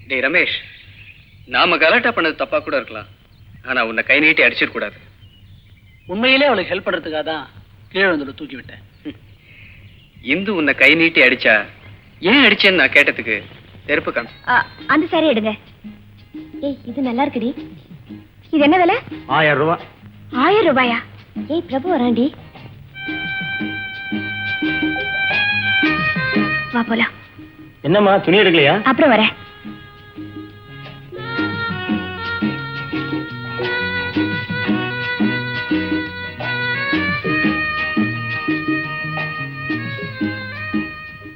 டேய் ரமேஷ், நாம கலாட்டா பண்ணது தப்பா கூட இருக்கலாம். ஆனா உன்னை கை நீட்டி அடிச்சிட கூடாது. உண்மையிலே அவளுக்கு ஹெல்ப் பண்றதுக்காக தான் கீழே வந்து தூக்கி விட்டேன். இந்து உன்னை கை நீட்டி அடிச்சா ஏன் அடிச்சேன்னு நான் கேட்டதுக்கு தெருப்பு காமி. அந்த சாரி எடுங்க. ஏய் இது நல்லா இருக்குடி. இது என்ன விலை? 1000 ரூபாய். 1000 ரூபாயா? ஏய் பிரபு வராண்டி. வா போலாம். என்னம்மா துணி எடுக்கலையா? அப்புறம் வரேன்.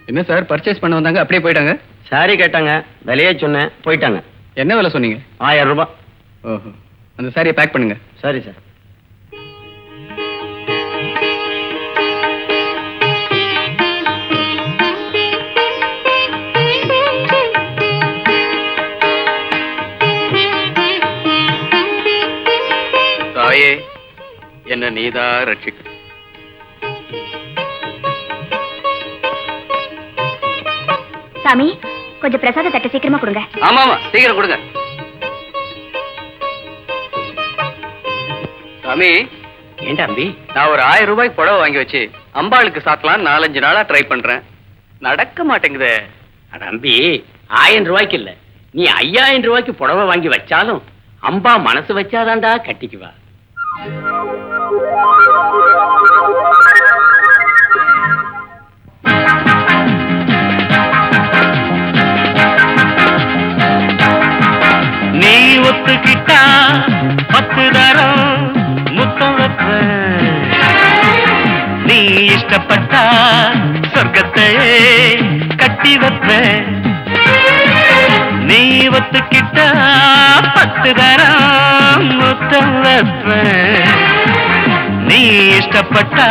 என்ன சார் பர்ச்சேஸ் பண்ண வந்தாங்க அப்படியே போயிட்டாங்க? சாரி கேட்டாங்க, விலையே சொன்னேன், போயிட்டாங்க. என்ன விலை சொன்னீங்க? 1000 ரூபாய். ஓஹோ, அந்த சாரியை பேக் பண்ணுங்க. சரி சார். தாயே, என்ன நீதான் ரட்சிக்க. சாமி, கொஞ்சம் பிரசாத தட்டு சீக்கிரமா கொடுங்க. ஆமா ஆமா, சீக்கிரம் கொடுங்க. சாமி, ஏன் தம்பி? நான் ஒரு 1000 ரூபாய்க்கு புடவை வாங்கி வச்சு அம்பாளுக்கு சாத்தலாம் 4-5 நாளா ட்ரை பண்றேன். நடக்க மாட்டேங்குதே. தம்பி, 1000 ரூபாய்க்கு இல்ல, நீ 5000 ரூபாய்க்கு புடவை வாங்கி வச்சாலும் அம்பா மனசு வச்சாதான்டா கட்டிக்குவா. நீ ஒத்துக்கிட்டா 10 தரம் முத்தம் வைப்ப, நீ இஷ்டப்பட்டா சொர்க்கத்தை கட்டி வைப்ப. நீ ஒத்துக்கிட்டா 10 தரம் முத்தம் வைப்ப, நீ இஷ்டப்பட்டா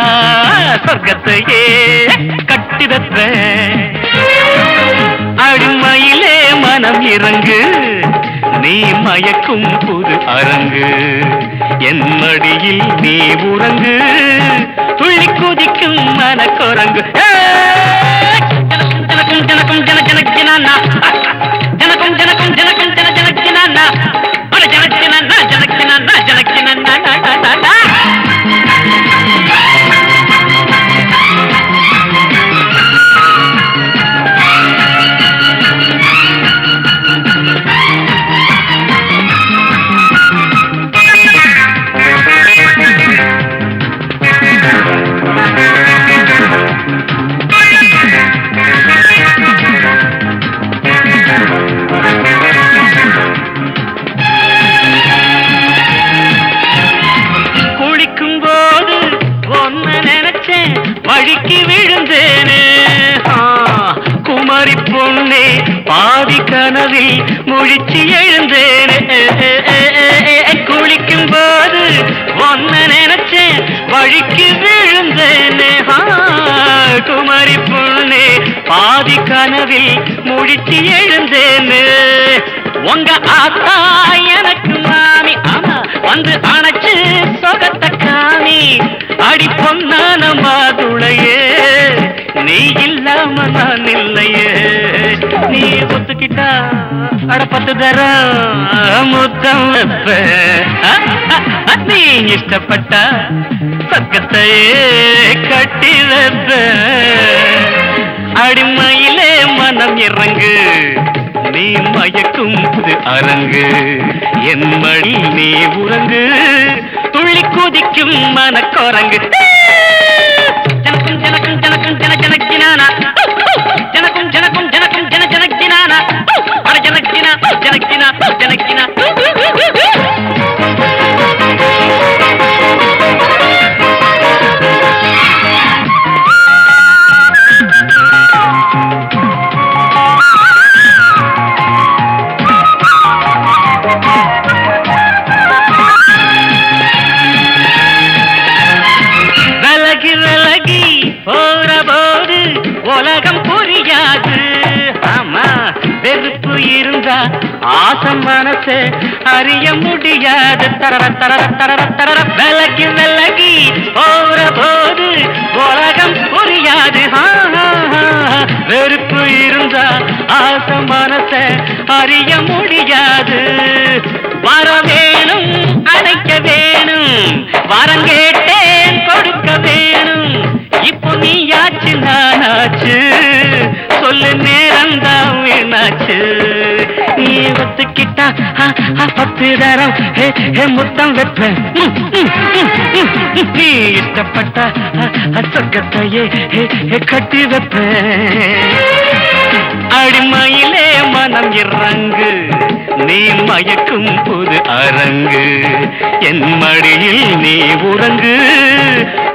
சொர்க்கத்தையே கட்டி வைப்ப. அடிமையிலே மனம் இறங்கு, நீ மயக்கும் புது அரங்கு, என் மடியில் நீ உறங்கு, துள்ளி குதிக்கும் மனக்குரங்கு. ஜனக்கும் ஜனக்கும் ஜன ஜனக்கினா, ஜனக்கும் ஜனக்கும் ஜனக்கும் ஜன ஜனக்கினா, ஜனக்கினா ஜனக்கினா ஜனக்கினா. வழிக்கு விழுந்தேனே குமரி பொண்ணே, பாதி கனவில் முழிச்சு எழுந்தேனே. குளிக்கும் போது ஒன்ன நினைச்சேன், வழிக்கு விழுந்தேனே. குமரி பொண்ணே, பாதி கனவில் முழிச்சு எழுந்தேனே. உங்க ஆத்தா எனக்கு மாமி, ஆமா வந்து அணைச்சு சொகத்த காமி. அடி பொன்னான மாதுளையே, நீ இல்லாம நான் இல்லையே. நீ ஒத்துக்கிட்டா அட 10 தரம் முத்தம் வைப்ப, நீ இஷ்டப்பட்டா சொர்க்கத்தையே கட்டி வைப்ப. அடிமையிலே மனம் இறங்கு, நீ மயக்கும் புது அரங்கு, என் மடி நீ உறங்கு, துள்ளி குதிக்கும் மனக்குரங்கு. ஜனக்கும் ஜனக்கும் ஜனக்கும் ஜன ஜனக்கினானா, ஜனக்கும் ஜனக்கும் ஜனக்கும் ஜன ஜனக்கினானா, அட ஜனக்கினா ஜனக்கினா ஜனக்கினா. விலகி விலகி போற போது உலகம் புரியாது. ஆமா, வெறுப்பு இருந்தா ஆசம் மனசே அறிய முடியாது தரர தரர தரர தரர விலகி விலகி போற போது உலகம் புரியாது வெறுப்பு இருந்தா ஆசம் மனசே அறிய முடியாது வர வேணும் அழைக்க வேணும் வரம் கேட்டேன் கொடுக்க வேணும் இப்போ நீயாச்சு நானாச்சு சொல்லு நேரம்தான் வீணாச்சு நீ ஒத்துக்கிட்டா 10 தரம் முத்தம் வைப்பேன் நீ இஷ்டப்பட்டா சொர்க்கத்தையே கட்டி வைப்பேன் அடிமையிலே மனம் இறங்கு நீ மயக்கும் புது அரங்கு என் மடியில் நீ உறங்கு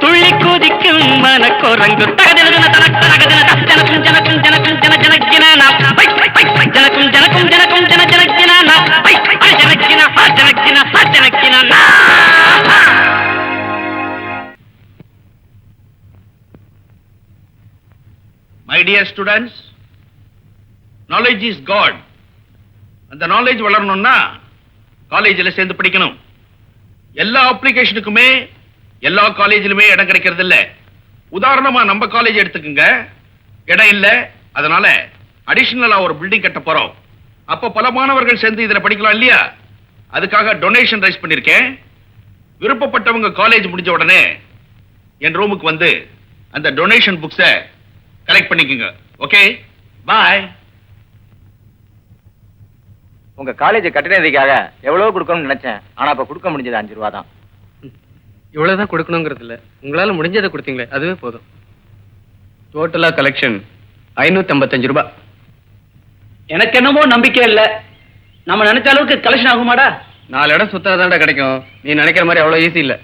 துள்ளி குதிக்கும் மனக்குரங்கு ஜனக்கும் ஜனக்கும் ஜனக்கும் ஜன ஜனக்கினா ஜனக்கும் ஜனக்கும் ஜனக்கும் ஜன ஜனக்கினா ஜனக்கினா ஜனக்கினா ஜனக்கினா. My dear students, knowledge is God. அந்த knowledge வளரணும்னா காலேஜில் சேர்ந்து படிக்கணும். எல்லா அப்ளிகேஷனுக்குமே எல்லா காலேஜிலுமே இடம் கிடைக்கிறது இல்ல. உதாரணமா நம்ம காலேஜ் எடுத்துக்கங்க, இடம் இல்ல. அதனால அடிஷனலா ஒரு பில்டிங் கட்ட போறோம். அப்ப பல மாணவர்கள் சேர்ந்து இதுல படிக்கலாம் இல்லையா? அதுக்காக டொனேஷன் ரைஸ் பண்ணிருக்கேன். விருப்பப்பட்டவங்க காலேஜ் முடிஞ்ச உடனே என் ரூமுக்கு வந்து அந்த டொனேஷன் புக்ஸை கலெக்ட் பண்ணிக்கோங்க. ஓகே, பாய். உங்க காலேஜ் கட்டினதுக்காக எவ்வளவு கொடுக்கணும்னு நினைச்சேன். ஆனா இப்ப கொடுக்க முடிஞ்சது 5 ரூபா தான். இவ்வளவுதான் கொடுக்கணுங்கிறது இல்ல, உங்களால முடிஞ்சதை கொடுத்தீங்களே அதுவே போதும். டோட்டலா கலெக்ஷன் 555 ரூபாய். எனக்கு என்னமோ நம்பிக்கை இல்ல. நம்ம நினைச்ச அளவுக்கு கலெக்ஷன் ஆகுமாடா? 4 இடம் சுத்தாதான்டா கிடைக்கும். நீ நினைக்கிற மாதிரி அவ்வளவு ஈஸி இல்ல.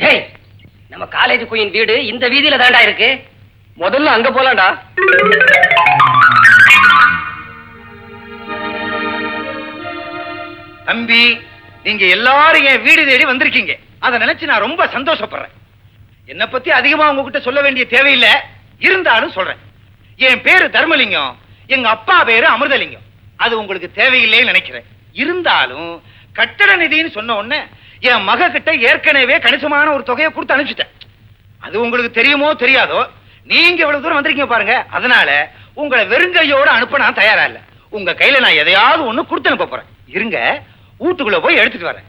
டேய், நம்ம காலேஜ் குயின் வீடு இந்த வீதியில தாண்டா இருக்கு. முதல்ல அங்க போலாம்டா. தம்பி, நீங்க எல்லாரும் என் வீடு தேடி வந்திருக்கீங்க. அதை நினைச்சு நான் ரொம்ப சந்தோஷப்படுறேன். என்னை பத்தி அதிகமா உங்ககிட்ட சொல்ல வேண்டிய தேவையில்லை, இருந்தாலும் சொல்றேன். என் பேரு தர்மலிங்கம், எங்க அப்பா பேரு அமிர்தலிங்கம். அது உங்களுக்கு தேவையில்லைன்னு நினைக்கிறேன். இருந்தாலும் கட்டட நிதின்னு சொன்ன உடனே என் மக கிட்ட ஏற்கனவே கணிசமான ஒரு தொகையை கொடுத்து அனுப்பிச்சிட்டேன். அது உங்களுக்கு தெரியுமோ தெரியாதோ, நீங்க இவ்வளவு தூரம் வந்திருக்கீங்க பாருங்க. அதனால உங்களை வெறுங்கையோட அனுப்ப நான் தயாரா இல்ல. உங்க கையில நான் எதையாவது ஒண்ணு கொடுத்து அனுப்ப போறேன். இருங்க, வீட்டுக்குள்ள போய் எடுத்துட்டு வரேன்.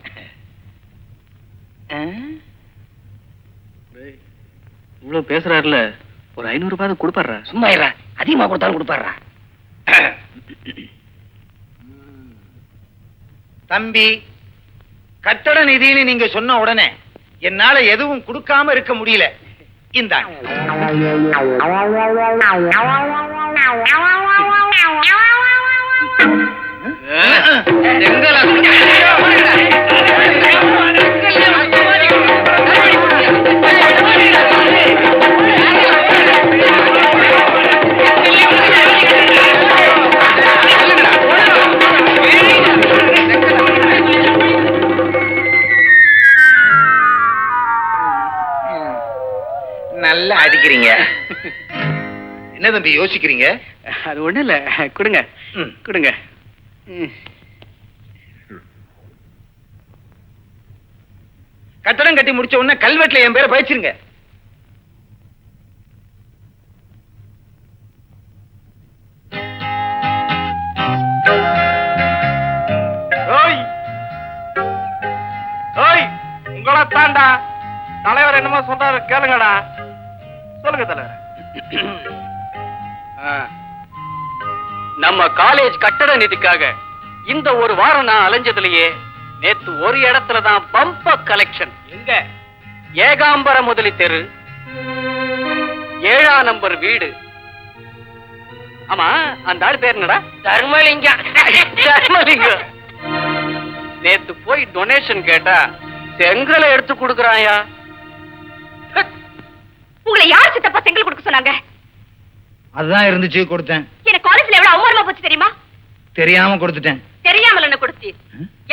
இவ்வளவு பேசுறாருல, ஒரு 500 ரூபாய் கொடுப்பாரு. சும்மா இருடா, அதிகமா கொடுத்தாலும் கொடுப்பாருடா. தம்பி, கட்டட நிதின்னு நீங்க சொன்ன உடனே என்னால எதுவும் கொடுக்காம இருக்க முடியல. இந்தாங்க. நல்லா அடிக்கிறீங்க. என்ன தம்பி யோசிக்கிறீங்க? அது ஒண்ணு இல்ல, கொடுங்க கொடுங்க. கட்டடம் கட்டி முடிச்ச உடனே கல்வெட்டுல என் பேரை பயிச்சிருங்க. உங்களா தாண்டா தலைவர் என்னமோ சொல்றாரு, கேளுங்கடா. சொல்லுங்க தலைவர். நம்ம காலேஜ் கட்டட நிதிக்காக இந்த ஒரு வாரம் நான் அலைஞ்சதுலயே நேத்து ஒரு இடத்துல தான் பம்ப கலெக்ஷன். எங்க? ஏகாம்பர முதலி தெரு, 7ஆம் நம்பர் வீடு. ஆமா, அந்த ஆள் பேர் என்னடா? தர்மலிங்கம். தர்மலிங்கம். நேத்து போய் டொனேஷன் கேட்டா செங்கலை எடுத்து கொடுக்கறாயா. உங்களை யார் சித்தப்பா செங்கல் கொடுக்க சொன்னாங்க? அதுதான் இருந்துச்சு, கொடுத்தேன். எனக்கு காலேஜ்ல எவ்வளவு அவமானமா போச்சு தெரியுமா? தெரியாம கொடுத்துட்டேன். தெரியாமல் என்ன கொடுத்தீர்?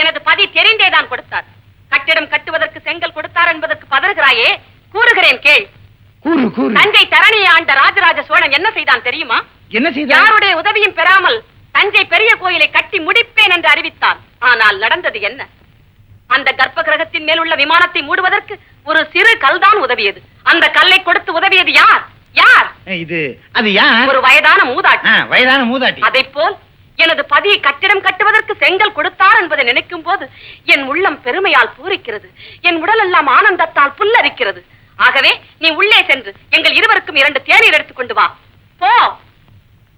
எனது பதி தெரிந்தேதான் கொடுத்தார். கட்டிடம் கட்டுவதற்கு செங்கல் கொடுத்தார் என்பதற்கு பதறுகிறாயே, கூறுகிறேன் கேள். கூறு கூறு. தஞ்சை தரணியை ஆண்ட ராஜராஜ சோழன் என்ன செய்தான் தெரியுமா? என்ன செய்த? யாருடைய உதவியும் பெறாமல் தஞ்சை பெரிய கோயிலை கட்டி முடிப்பேன் என்று அறிவித்தார். ஆனால் நடந்தது என்ன? அந்த கர்ப்ப கிரகத்தின் மேல் உள்ள விமானத்தை மூடுவதற்கு ஒரு சிறு கல்தான் உதவியது. அந்த கல்லை கொடுத்து உதவியது யார்? யார்? அது யார்? ஒரு வயதான மூதாட்டி. வயதான மூதாட்டி. அதைப்போல் எனது பதியை கட்டிடம் கட்டுவதற்கு செங்கல் கொடுத்தார் என்பதை நினைக்கும் போது என் உள்ளம் பெருமையால் பூரிக்கிறது. என் உடல் எல்லாம் ஆனந்தத்தால் புல்லரிக்கிறது. ஆகவே நீ உள்ளே சென்று எங்கள் இருவருக்கும் 2 தேநீர் எடுத்துக் கொண்டு வா. போ.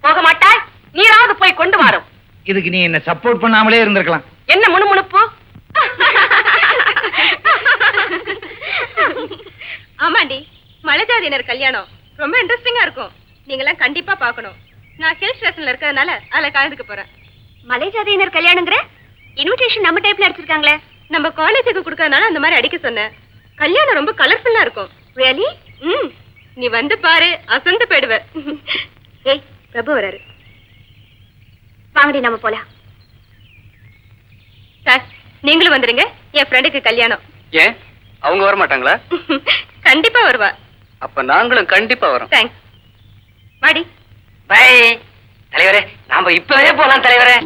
போக மாட்டாய்? நீராவது போய் கொண்டு வாரும். இதுக்கு நீ என்ன சப்போர்ட் பண்ணாமலே இருந்திருக்கலாம். என்ன முணுமுணுப்பு? ஆமாண்டி, மலைஜாதியினர் கல்யாணம் ரொம்ப இன்ட்ரெஸ்டிங்கா இருக்கும். நீங்களாம் கண்டிப்பா பார்க்கணும். நான் ஹில் ஸ்டேஷன்ல இருக்கிறதுனால அதுல கலந்துக்க போறேன். மலைஜாதியினர் கல்யாணங்கிற இன்விடேஷன் நம்ம டைப்ல அடிச்சிருக்காங்களே. நம்ம காலேஜுக்கு கொடுக்கறதுனால அந்த மாதிரி அடிக்க சொன்னேன். கல்யாணம் ரொம்ப கலர்ஃபுல்லா இருக்கும். ரியலி? நீ வந்து பாரு, அசந்து போயிடுவ. ஏய், பிரபு வராரு. வாங்கடி நம்ம போலாம். சார், நீங்களும் வந்துருங்க. என் ஃப்ரெண்டுக்கு கல்யாணம். ஏன் அவங்க வர மாட்டாங்களா? கண்டிப்பா வருவா. அப்ப நாங்களும் கண்டிப்பா வரோம். தேங்க்ஸ். வாடி. பை தலைவரே, நாம இப்பவே போலாம் தலைவரே.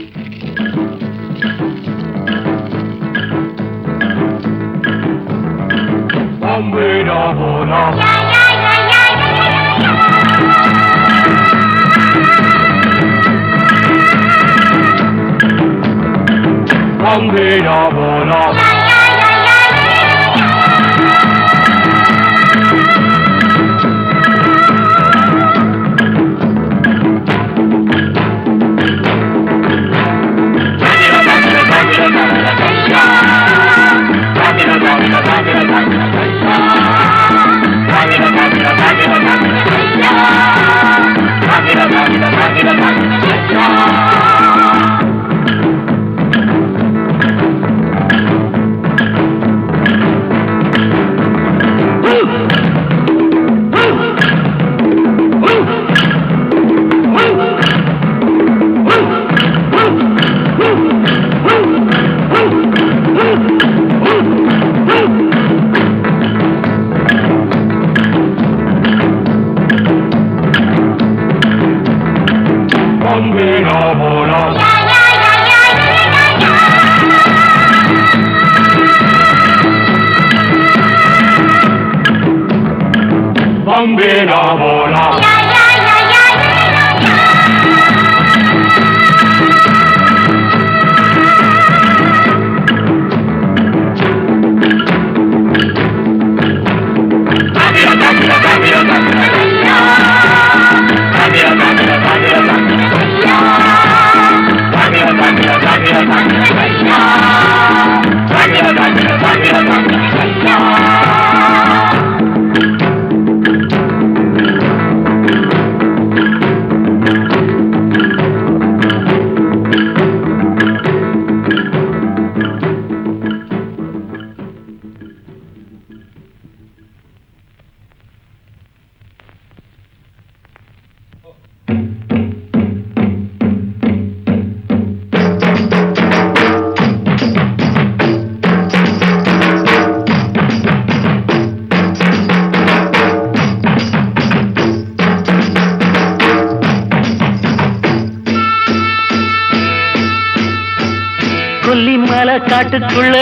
கொல்லிமலை காட்டுக்குள்ள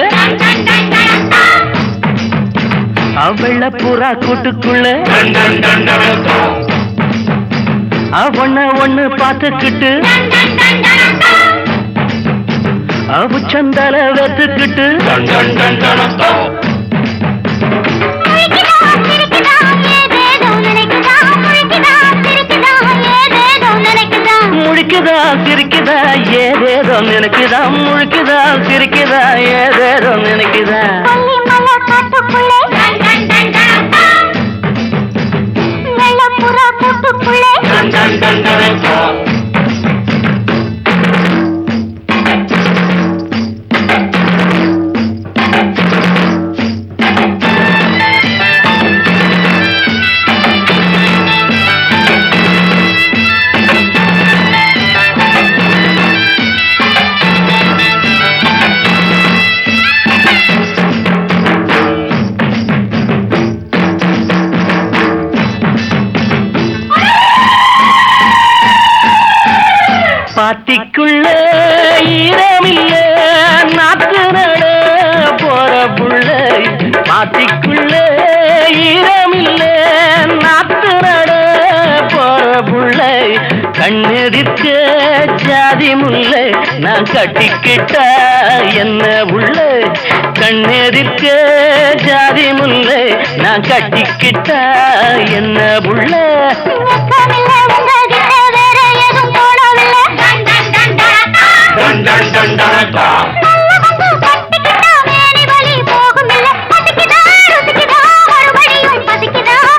வெள்ள புறா கூட்டுக்குள்ள ஒண்ணு பார்த்துக்கிட்டு உச்சந்தல வெத்துக்கிட்டு முழிக்குதா சிரிக்குதா ஏதேதோ நினைக்குதா, முழிக்குதா சிரிக்குதா ஏதேதோ நினைக்குதா. பாத்திக்குள்ள ஈரமில்ல நாத்து நட போற புள்ள பாத்திக்குள்ள ஈரமில்ல நாத்து நட போற புள்ள கண்ணெதிர்க்க ஜாதி முல்லை நான் கட்டிக்கிட்டா என்ன உள்ள கண்ணெதிர்க்க ஜாதி முல்லை நான் கட்டிக்கிட்டா என்ன உள்ள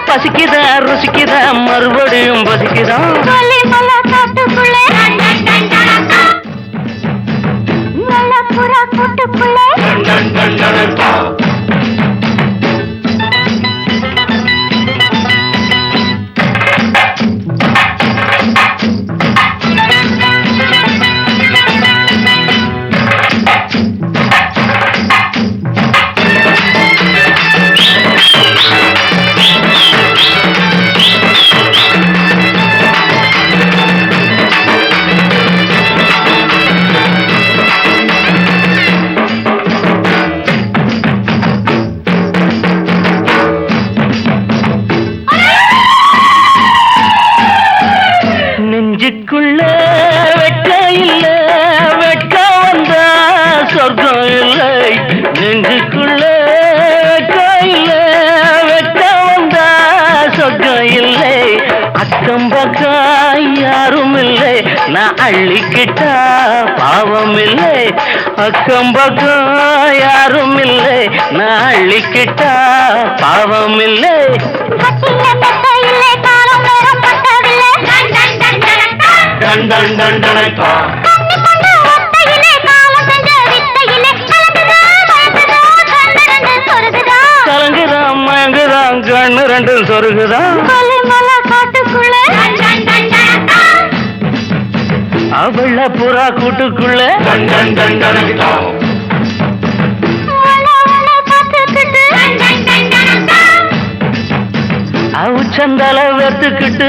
பசிக்குதா ருசிக்குதா மறுபடியும் பசிக்குதா நெஞ்சுக்குள்ள வெட்க இல்ல வெட்க வந்தா சொர்க்கம் இல்லை நெஞ்சுக்குள்ள வெட்க இல்ல வெட்க வந்தா சொர்க்கம் இல்லை அக்கம் பக்கம் யாரும் இல்லை நான் அள்ளிக்கிட்டா பாவம் இல்லை அக்கம் பக்கம் யாரும் இல்லை நான் அள்ளிக்கிட்டா பாவம் இல்லை கலங்குதான் மயங்குதான் கண்ணு ரெண்டும் சொருகுதான் அவள புறா கூட்டுக்குள்ள அவுச்சந்தால வெத்துக்கிட்டு